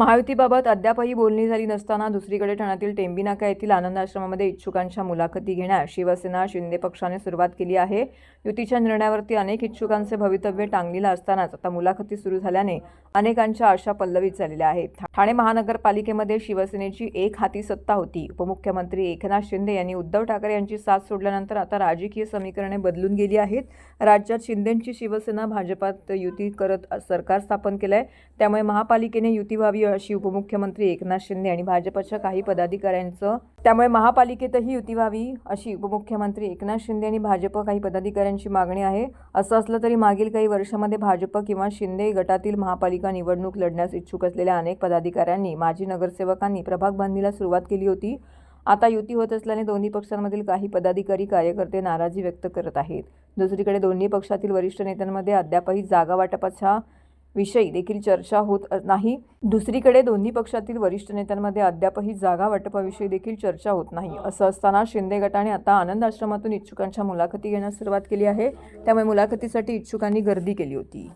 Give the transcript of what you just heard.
महायुतीबाबत अद्यापही बोलणी झाली नसताना दुसरीकडे ठाण्यातील टेंबी नाका येथील आनंद आश्रमामध्ये इच्छुकांच्या मुलाखती घेण्यास शिवसेना शिंदे पक्षाने सुरुवात केली आहे। युतीच्या निर्णयावरती अनेक इच्छुकांचे भवितव्य टांगलेलं असतानाच आता मुलाखती सुरू झाल्याने अनेकांच्या आशा पल्लवित झालेल्या आहेत। ठाणे महानगरपालिकेमध्ये शिवसेनेची एक हाती सत्ता होती। उपमुख्यमंत्री एकनाथ शिंदे यांनी उद्धव ठाकरे यांची साथ सोडल्यानंतर आता राजकीय समीकरणे बदलून गेली आहेत। राज्यात शिंदेंची शिवसेना भाजपात युती करत सरकार स्थापन केलंय, त्यामुळे महापालिकेने युती व्हावी अशी उपमुख्यमंत्री एकनाथ शिंदे आणि भाजपच्या काही पदाधिकाऱ्यांचं महापालिकेतही युती व्हावी अशी उपमुख्यमंत्री एकनाथ शिंदे आणि भाजप काही पदाधिकाऱ्यांची मागणी आहे। असं असलं तरी मागील काही वर्षांमध्ये भाजप किंवा शिंदे गटातील महापालिका निवडणूक लढण्यास इच्छुक असलेल्या अनेक पदाधिकाऱ्यांनी माजी नगरसेवकांनी प्रभाग बांधणीला सुरुवात केली होती। आता युती होत असल्याने दोन्ही पक्षांमधील काही पदाधिकारी कार्यकर्ते नाराजी व्यक्त करत आहेत। दुसरीकडे दोन्ही पक्षातील वरिष्ठ नेत्यांमध्ये अद्यापही जागा वाटपाच्या विषयी देखील चर्चा होत नाही। असं असताना शिंदे गटाने आता आनंद आश्रमातून इच्छुकांच्या मुलाखती घेण्यास सुरुवात केली आहे, त्यामुळे मुलाखतीसाठी इच्छुकांनी गर्दी केली होती।